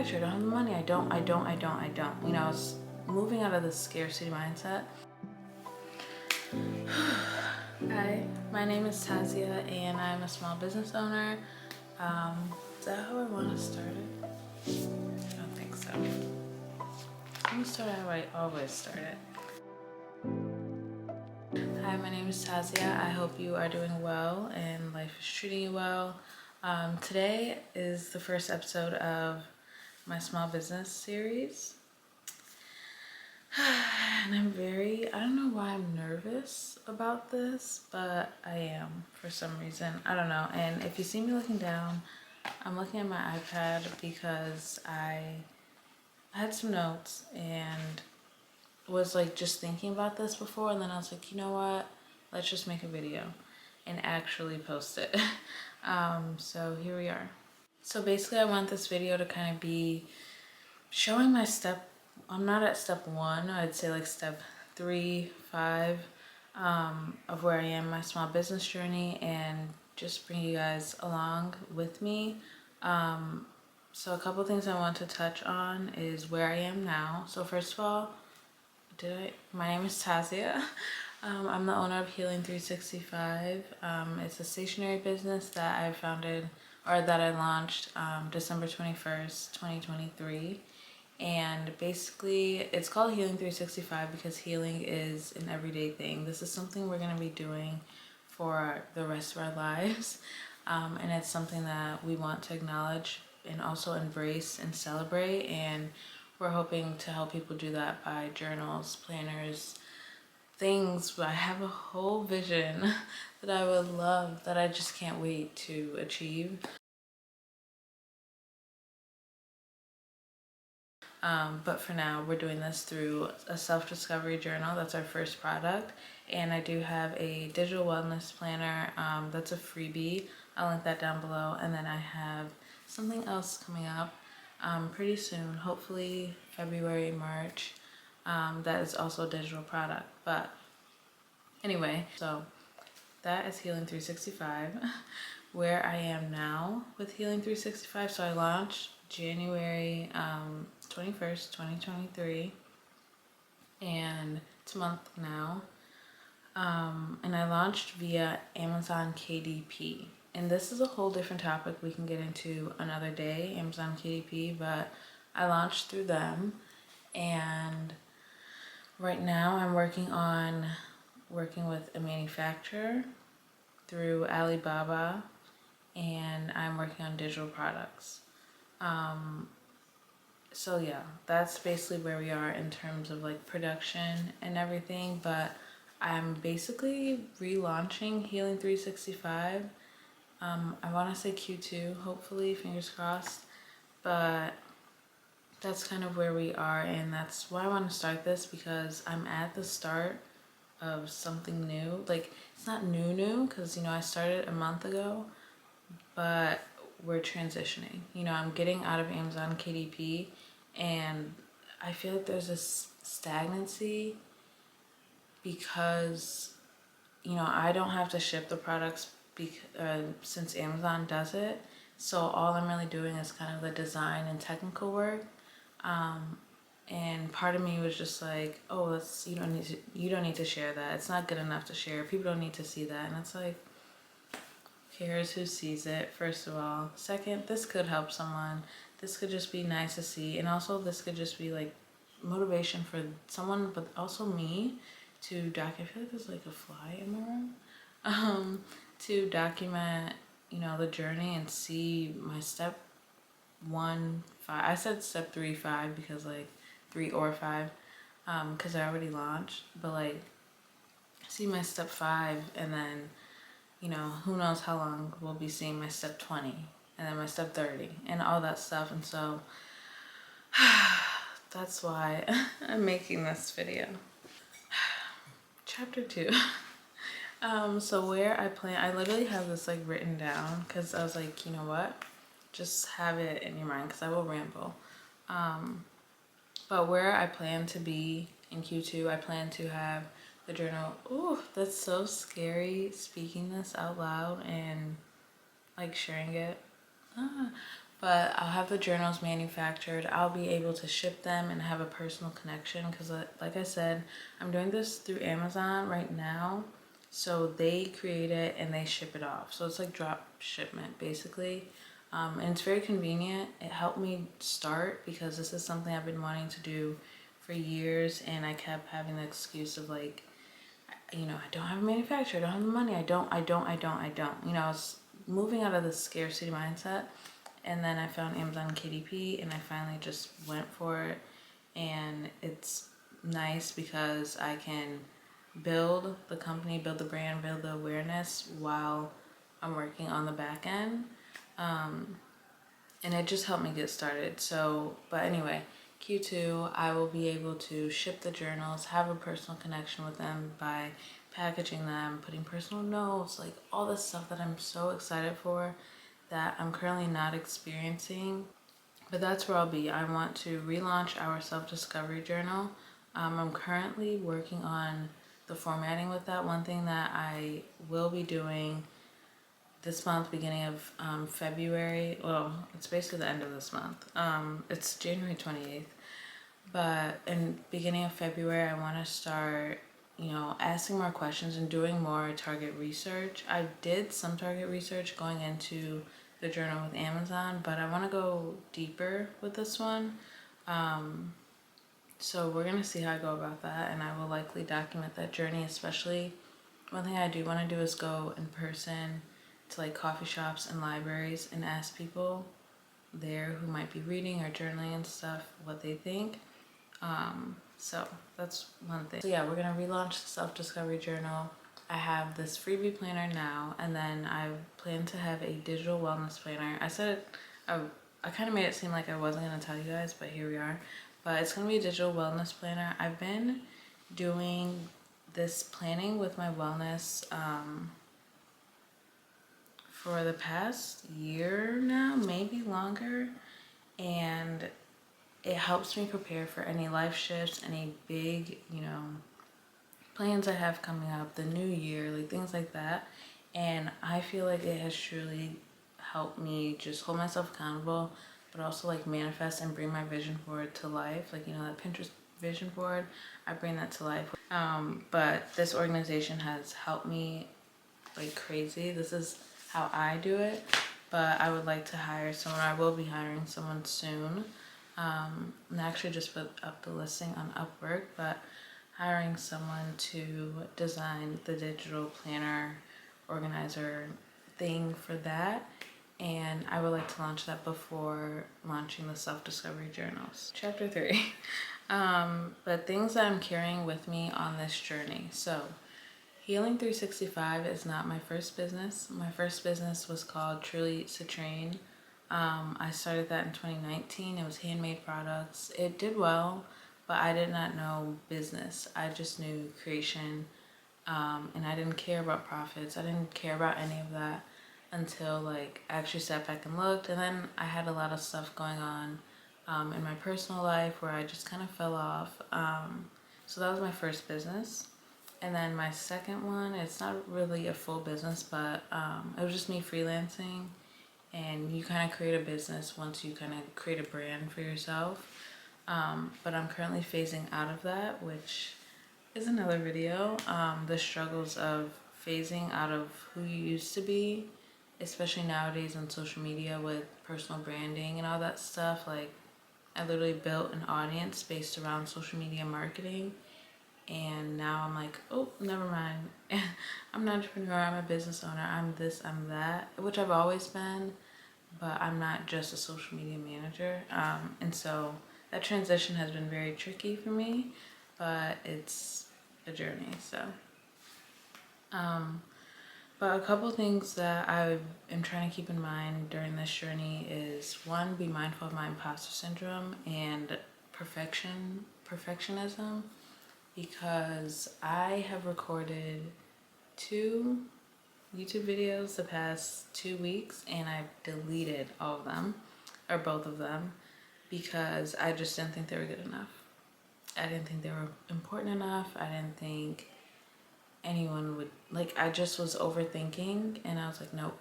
got you, I don't have the money, I don't. You know, I was moving out of the scarcity mindset. Hi, my name is Tazia and I'm a small business owner. Is that how I want to start it? I don't think so. I'm gonna start how I always start it. Hi, my name is Tazia. I hope you are doing well and life is treating you well. Today is the first episode of my small business series. And I don't know why I'm nervous about this, but I am for some reason. I don't know. And if you see me looking down, I'm looking at my iPad because I had some notes and was like just thinking about this before, and then I was like, you know what? Let's just make a video and actually post it. So here we are. So basically I want this video to kind of be showing my step. I'm not at step 1, I'd say like step 3, 5 of where I am, my small business journey, and just bring you guys along with me. So a couple things I want to touch on is where I am now. So first of all, my name is Tazia. I'm the owner of Healing 365. It's a stationery business that I founded, or that I launched December 21st, 2023. And basically it's called Healing 365 because healing is an everyday thing. This is something we're going to be doing for the rest of our lives. And it's something that we want to acknowledge and also embrace and celebrate. And we're hoping to help people do that by journals, planners, things. I have a whole vision that I would love, that I just can't wait to achieve. But for now, we're doing this through a self-discovery journal. That's our first product. And I do have a digital wellness planner. That's a freebie. I'll link that down below. And then I have something else coming up pretty soon, hopefully February, March. That is also a digital product. But anyway, so that is Healing 365. Where I am now with Healing 365. So I launched January 21st, 2023, and it's a month now. And I launched via Amazon KDP. And this is a whole different topic we can get into another day, Amazon KDP, but I launched through them. And right now I'm working with a manufacturer through Alibaba, and I'm working on digital products. So yeah, that's basically where we are in terms of like production and everything. But I'm basically relaunching Healing 365. I want to say Q2, hopefully, fingers crossed. But that's kind of where we are, and that's why I want to start this, because I'm at the start of something new. Like, it's not new because, you know, I started a month ago, but we're transitioning. You know, I'm getting out of Amazon KDP, and I feel like there's this stagnancy because, you know, I don't have to ship the products since Amazon does it. So all I'm really doing is kind of the design and technical work. And part of me was just like, oh, you don't need to share that. It's not good enough to share. People don't need to see that. And it's like, who cares who sees it, first of all. Second, this could help someone. This could just be nice to see. And also this could just be like motivation for someone, but also me to I feel like there's like a fly in the room. To document, you know, the journey and see my step 1, 5. I said step 3, 5 because like 3 or 5, because I already launched. But like, see my step 5, and then, you know, who knows how long we'll be seeing my step 20, and then my step 30, and all that stuff. And so that's why I'm making this video. Chapter 2. So where I literally have this like written down because I was like, you know what, just have it in your mind because I will ramble. But where I plan to be in Q2, I plan to have the journal. Ooh, that's so scary speaking this out loud and like sharing it. But I'll have the journals manufactured. I'll be able to ship them and have a personal connection because, like I said, I'm doing this through Amazon right now. So they create it and they ship it off. So it's like drop shipment basically. And it's very convenient. It helped me start because this is something I've been wanting to do for years, and I kept having the excuse of like, you know, I don't have a manufacturer, I don't have the money, I don't. You know, I was moving out of the scarcity mindset, and then I found Amazon KDP and I finally just went for it. And it's nice because I can build the company, build the brand, build the awareness while I'm working on the back end. And it just helped me get started. So, but anyway, Q2, I will be able to ship the journals, have a personal connection with them by packaging them, putting personal notes, like all this stuff that I'm so excited for that I'm currently not experiencing. But that's where I'll be. I want to relaunch our self-discovery journal. I'm currently working on the formatting with that. One thing that I will be doing this month, beginning of February, well, it's basically the end of this month. It's January 28th. But in beginning of February, I want to start, you know, asking more questions and doing more target research. I did some target research going into the journal with Amazon, but I want to go deeper with this one. So we're going to see how I go about that, and I will likely document that journey. Especially one thing I do want to do is go in person to like coffee shops and libraries and ask people there who might be reading or journaling and stuff what they think. So that's one thing. So yeah, we're gonna relaunch the self-discovery journal. I have this freebie planner now, and then I plan to have a digital wellness planner. I said it, I kind of made it seem like I wasn't gonna tell you guys, but here we are. But it's gonna be a digital wellness planner. I've been doing this planning with my wellness for the past year now, maybe longer, and it helps me prepare for any life shifts, any big, you know, plans I have coming up, the new year, like things like that. And I feel like it has truly helped me just hold myself accountable, but also like manifest and bring my vision board to life. Like, you know, that Pinterest vision board, I bring that to life. But this organization has helped me like crazy. This is how I do it, but I would like to hire someone. I will be hiring someone soon. And I actually just put up the listing on Upwork, but hiring someone to design the digital planner organizer thing for that. And I would like to launch that before launching the self-discovery journals. Chapter 3. But things that I'm carrying with me on this journey. So Healing 365 is not my first business. My first business was called Truly Citrine. I started that in 2019. It was handmade products. It did well, but I did not know business. I just knew creation, and I didn't care about profits. I didn't care about any of that until like I actually sat back and looked. And then I had a lot of stuff going on in my personal life where I just kind of fell off. So that was my first business. And then my second one, it's not really a full business, but it was just me freelancing. And you kind of create a business once you kind of create a brand for yourself. But I'm currently phasing out of that, which is another video. The struggles of phasing out of who you used to be, especially nowadays on social media with personal branding and all that stuff. Like, I literally built an audience based around social media marketing. And now I'm like, oh, never mind. I'm an entrepreneur, I'm a business owner, I'm this, I'm that, which I've always been, but I'm not just a social media manager. And so that transition has been very tricky for me, but it's a journey, so. But a couple things that I am trying to keep in mind during this journey is, one, be mindful of my imposter syndrome and perfectionism, because I have recorded 2 YouTube videos the past 2 weeks and I've deleted all of them, or both of them, because I just didn't think they were good enough. I didn't think they were important enough. I didn't think anyone would, like, I just was overthinking and I was like, nope.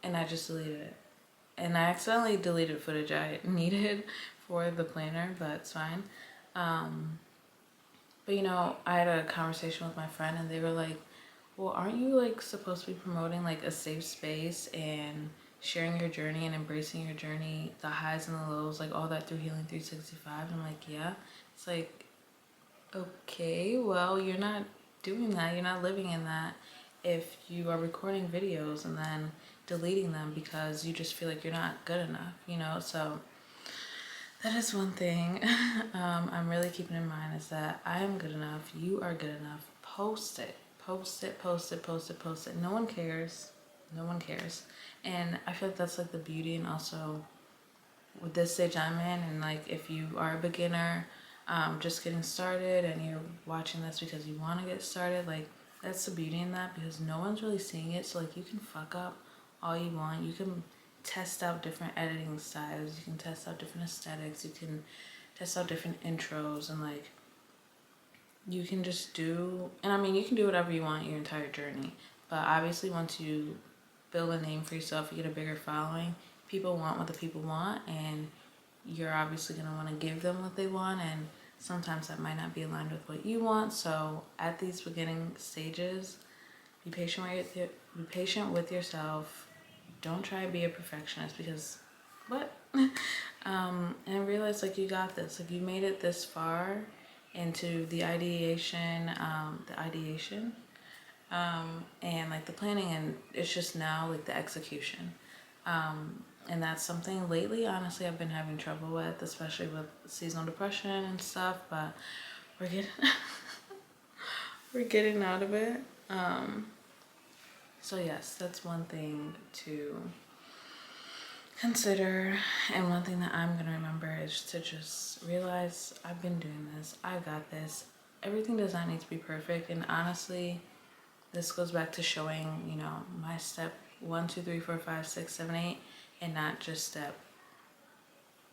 And I just deleted it. and I accidentally deleted footage I needed for the planner, but it's fine. But you know, I had a conversation with my friend and they were like, well, aren't you like supposed to be promoting like a safe space and sharing your journey and embracing your journey, the highs and the lows, like all that through Healing 365? And I'm like, yeah. It's like, okay, well, you're not doing that. You're not living in that if you are recording videos and then deleting them because you just feel like you're not good enough, you know? So that is one thing I'm really keeping in mind, is that I am good enough. You are good enough. Post it. Post it, post it, post it, post it. No one cares. No one cares. And I feel like that's like the beauty, and also with this stage I'm in, and like if you are a beginner, just getting started and you're watching this because you want to get started, like that's the beauty in that, because no one's really seeing it. So like you can fuck up all you want. You can test out different editing styles. You can test out different aesthetics. You can test out different intros, and like you can just do, and I mean, you can do whatever you want your entire journey. But obviously once you build a name for yourself, you get a bigger following, people want what the people want, and you're obviously going to want to give them what they want, and sometimes that might not be aligned with what you want. So at these beginning stages, be patient with yourself. Don't try to be a perfectionist, because what? And realize like you got this. Like you made it this far into the ideation, and like the planning, and it's just now like the execution. And that's something lately, honestly, I've been having trouble with, especially with seasonal depression and stuff, but we're getting we're getting out of it. So yes, that's one thing to consider, and one thing that I'm gonna remember is to just realize I've been doing this, I got this. Everything does not need to be perfect, and honestly, this goes back to showing, you know, my step 1, 2, 3, 4, 5, 6, 7, 8, and not just step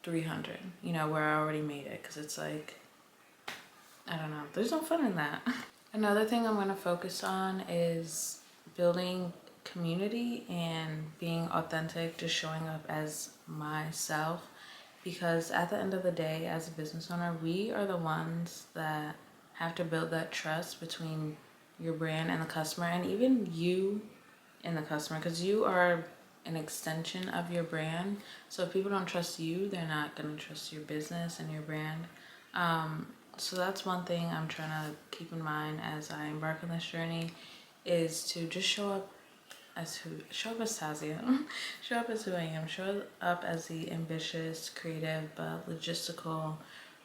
300, you know, where I already made it, because it's like, I don't know, there's no fun in that. Another thing I'm going to focus on is building community and being authentic, just showing up as myself, because at the end of the day, as a business owner, we are the ones that have to build that trust between your brand and the customer, and even you and the customer, because you are an extension of your brand. So if people don't trust you, they're not going to trust your business and your brand. So that's one thing I'm trying to keep in mind as I embark on this journey, is to just show up as Tazia, show up as who I am, show up as the ambitious, creative, but logistical,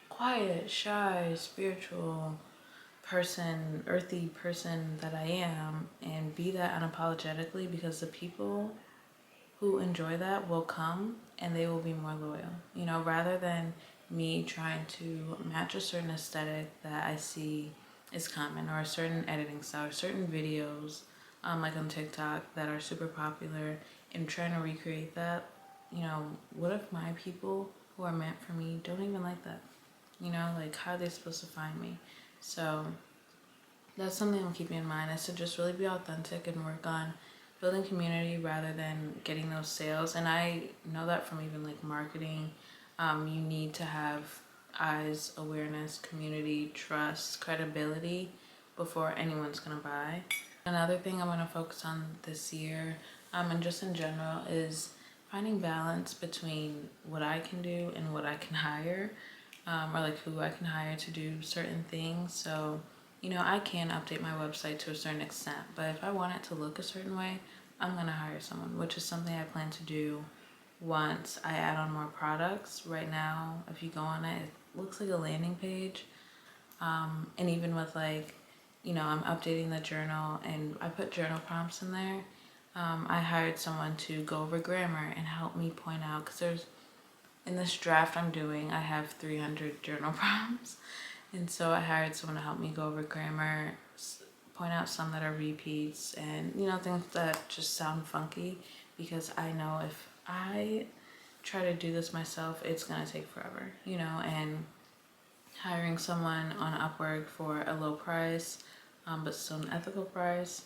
quiet, shy, spiritual person, earthy person that I am, and be that unapologetically, because the people who enjoy that will come and they will be more loyal, you know, rather than me trying to match a certain aesthetic that I see is common, or a certain editing style, or certain videos like on TikTok that are super popular, and trying to recreate that. You know, what if my people who are meant for me don't even like that? You know, like how are they supposed to find me? So that's something I'm keeping in mind, is to just really be authentic and work on building community rather than getting those sales. And I know that from even like marketing, you need to have eyes, awareness, community, trust, credibility before anyone's gonna buy. Another thing I'm gonna focus on this year, and just in general, is finding balance between what I can do and what I can hire, or like who I can hire to do certain things. So, you know, I can update my website to a certain extent, but if I want it to look a certain way, I'm gonna hire someone, which is something I plan to do once I add on more products. Right now, if you go on it, it looks like a landing page. And even with like, you know, I'm updating the journal and I put journal prompts in there. I hired someone to go over grammar and help me point out, because there's, in this draft I'm doing, I have 300 journal prompts. And so I hired someone to help me go over grammar, point out some that are repeats, and, you know, things that just sound funky, because I know if I try to do this myself, it's gonna take forever, you know. And hiring someone on Upwork for a low price, but still an ethical price,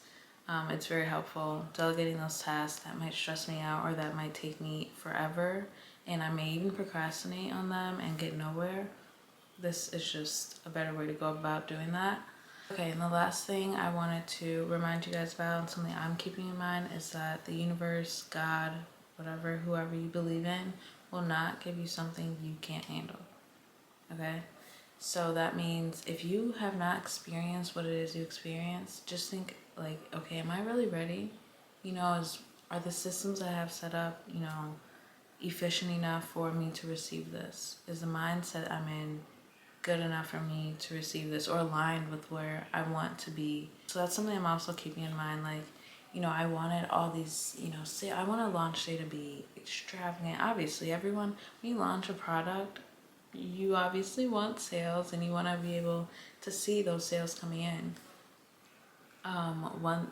It's very helpful. Delegating those tasks that might stress me out or that might take me forever, and I may even procrastinate on them and get nowhere. This is just a better way to go about doing that. Okay, and the last thing I wanted to remind you guys about, and something I'm keeping in mind, is that the universe, God, whatever, whoever you believe in, will not give you something you can't handle. Okay? So that means if you have not experienced what it is you experience, just think like, okay, am I really ready? You know, are the systems I have set up, you know, efficient enough for me to receive this? Is the mindset I'm in good enough for me to receive this, or aligned with where I want to be? So that's something I'm also keeping in mind. Like, you know, I wanted all these, you know, say I want a launch day to be extravagant. Obviously, everyone, when you launch a product, you obviously want sales and you want to be able to see those sales coming in.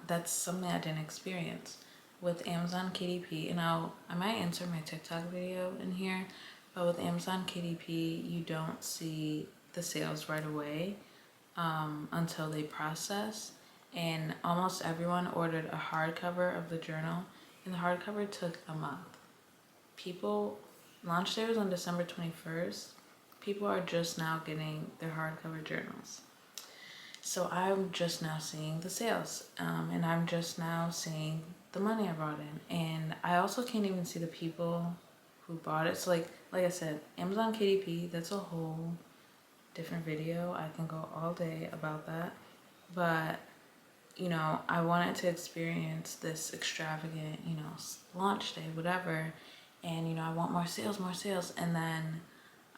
That's something I didn't experience with Amazon KDP, and I might insert my TikTok video in here, but with Amazon KDP, you don't see the sales right away until they process. And almost everyone ordered a hardcover of the journal, and the hardcover took a month. Launch day was on December 21st. People are just now getting their hardcover journals. So I'm just now seeing the sales, and I'm just now seeing the money I brought in. And I also can't even see the people who bought it. So like I said, Amazon KDP, that's a whole different video. I can go all day about that. But, you know, I wanted to experience this extravagant, you know, launch day, whatever. And, you know, I want more sales. And then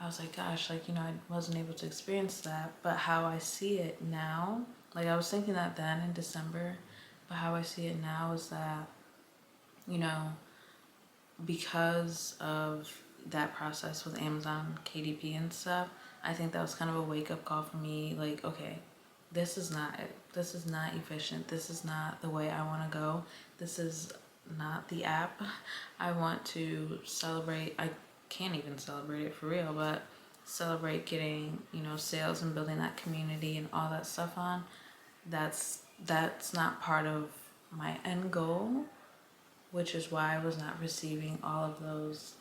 I was like, gosh, like, you know, I wasn't able to experience that. But how I see it now, like I was thinking that then in December, but how I see it now is that, you know, because of that process with Amazon KDP and stuff, I think that was kind of a wake-up call for me. Like, okay, this is not it. This is not efficient. This is not the way I want to go. This is not the app I want to celebrate. I can't even celebrate it for real, but celebrate getting, you know, sales and building that community and all that stuff on. That's not part of my end goal, which is why I was not receiving all of those,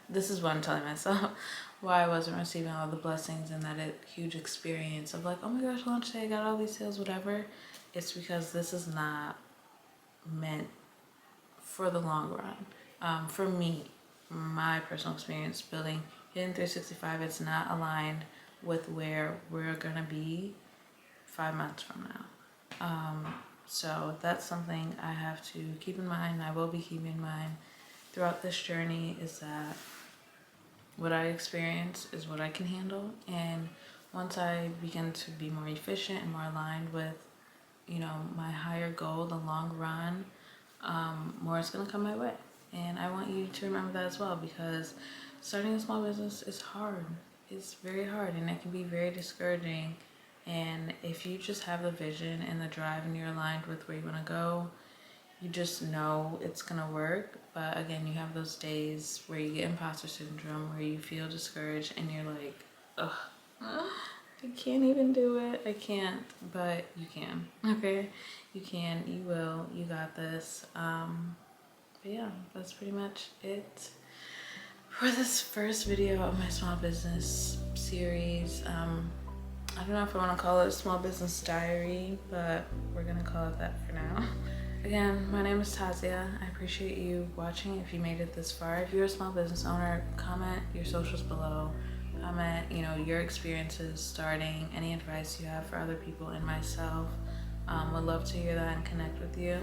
this is what I'm telling myself, why I wasn't receiving all the blessings and that huge experience of like, oh my gosh, launch day, I got all these sales, whatever. It's because this is not meant for the long run. For me, my personal experience building Hidden 365, it's not aligned with where we're gonna be 5 months from now. So that's something I have to keep in mind. I will be keeping in mind throughout this journey, is that what I experience is what I can handle. And once I begin to be more efficient and more aligned with, you know, my higher goal, the long run, more is gonna come my way. And I want you to remember that as well, because starting a small business is hard. It's very hard, and it can be very discouraging. And if you just have the vision and the drive and you're aligned with where you want to go, you just know it's gonna work. But again, you have those days where you get imposter syndrome, where you feel discouraged and you're like, ugh, I can't even do it. I can't. But you can. Okay, you can, you will, you got this. But yeah, that's pretty much it for this first video of my small business series. I don't know if I want to call it a small business diary, but we're gonna call it that for now. Again, my name is Tazia. I appreciate you watching. If you made it this far, if you're a small business owner, comment your socials below. Comment, you know, your experiences starting, any advice you have for other people and myself. Would love to hear that and connect with you.